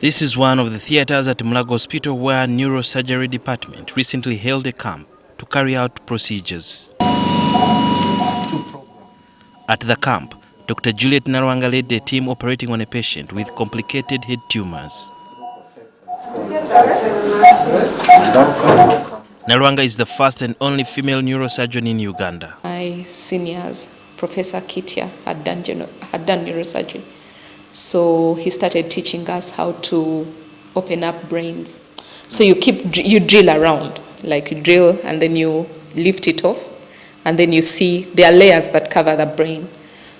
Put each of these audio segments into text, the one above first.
This is one of the theaters at Morgues Hospital where neurosurgery department recently held a camp to carry out procedures. At the camp, Dr. Juliet Nalwanga led a team operating on a patient with complicated head tumors. Nalwanga is the first and only female neurosurgeon in Uganda. My seniors, Professor Kitia, had done neurosurgery. So he started teaching us how to open up brains. So you drill around, like you drill and then you lift it off, and then you see there are layers that cover the brain.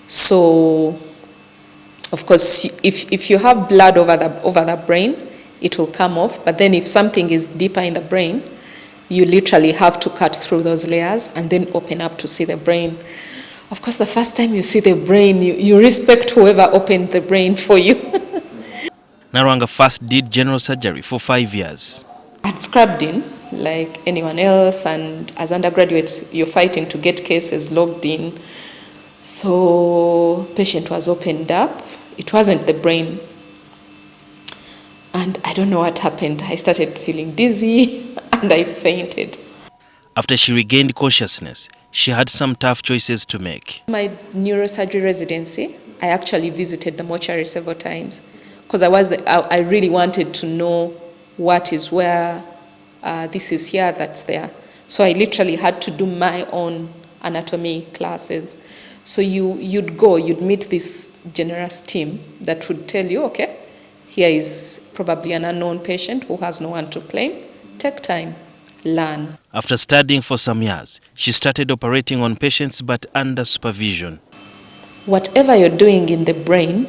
So, of course, if you have blood over the brain, it will come off. But then if something is deeper in the brain, you literally have to cut through those layers and then open up to see the brain. Of course, the first time you see the brain, you respect whoever opened the brain for you. Nalwanga first did general surgery for 5 years. I'd scrubbed in like anyone else, and as undergraduates, you're fighting to get cases logged in. So patient was opened up. It wasn't the brain. And I don't know what happened. I started feeling dizzy and I fainted. After she regained consciousness, she had some tough choices to make. My neurosurgery residency, I actually visited the mortuary several times because I really wanted to know what is where, this is here, that's there. So I literally had to do my own anatomy classes. So you'd meet this generous team that would tell you, okay, here is probably an unknown patient who has no one to claim. Take time, learn. After studying for some years, she started operating on patients but under supervision. Whatever you're doing in the brain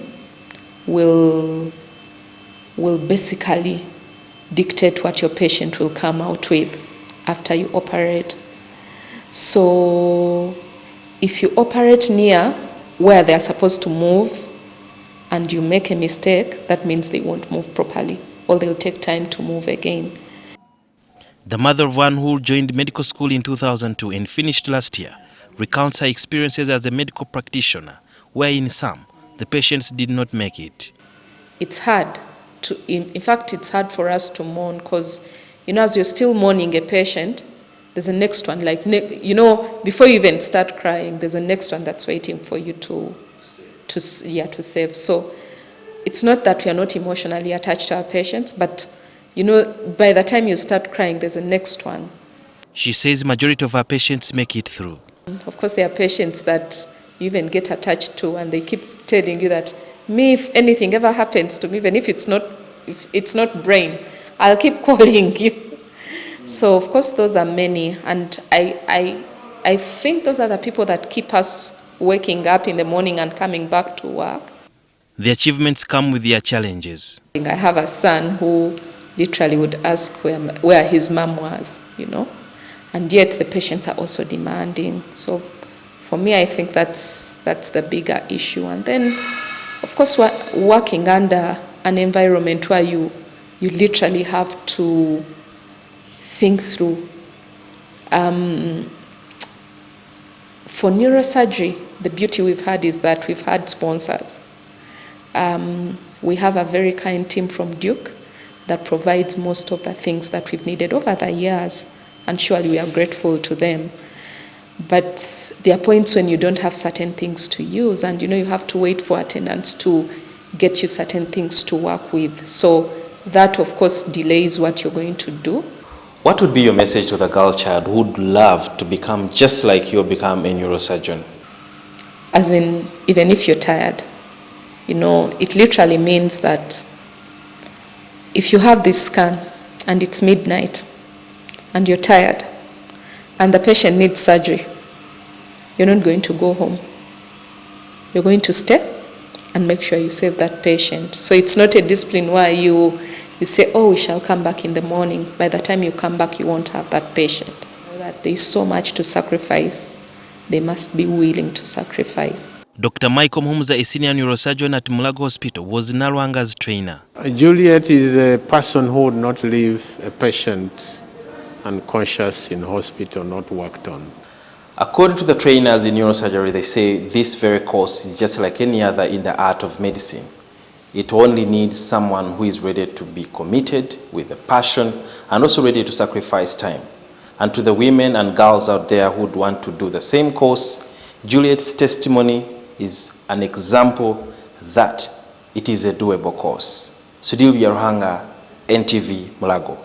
will basically dictate what your patient will come out with after you operate. So if you operate near where they're supposed to move and you make a mistake, that means they won't move properly or they'll take time to move again. The mother of one who joined medical school in 2002 and finished last year recounts her experiences as a medical practitioner, where in some, the patients did not make it. It's hard. In fact, it's hard for us to mourn because, as you're still mourning a patient, there's a next one. Before you even start crying, there's a next one that's waiting for you to save. So it's not that we are not emotionally attached to our patients, but by the time you start crying, there's a next one. She says majority of her patients make it through. Of course, there are patients that you even get attached to, and they keep telling you that, if anything ever happens to me, even if it's not brain, I'll keep calling you. So, of course, those are many, and I think those are the people that keep us waking up in the morning and coming back to work. The achievements come with their challenges. I have a son who literally would ask where his mom was, and yet the patients are also demanding. So for me, I think that's the bigger issue. And then, of course, working under an environment where you literally have to think through. For neurosurgery, the beauty we've had is that we've had sponsors. We have a very kind team from Duke that provides most of the things that we've needed over the years, and surely we are grateful to them. But there are points when you don't have certain things to use, and you have to wait for attendants to get you certain things to work with. So that, of course, delays what you're going to do. What would be your message to the girl child who would love to become just like you, become a neurosurgeon? As in, even if you're tired, it literally means that if you have this scan and it's midnight and you're tired and the patient needs surgery, you're not going to go home. You're going to stay and make sure you save that patient. So it's not a discipline where you say, we shall come back in the morning. By the time you come back, you won't have that patient. That there's so much to sacrifice. They must be willing to sacrifice. Dr. Michael Mhumza, a senior neurosurgeon at Morgues Hospital, was Nalwanga's trainer. Juliet is a person who would not leave a patient unconscious in hospital, not worked on. According to the trainers in neurosurgery, they say this very course is just like any other in the art of medicine. It only needs someone who is ready to be committed with a passion and also ready to sacrifice time. And to the women and girls out there who would want to do the same course, Juliet's testimony is an example that it is a doable course. Juliet Nalwanga, NTV, Mulago.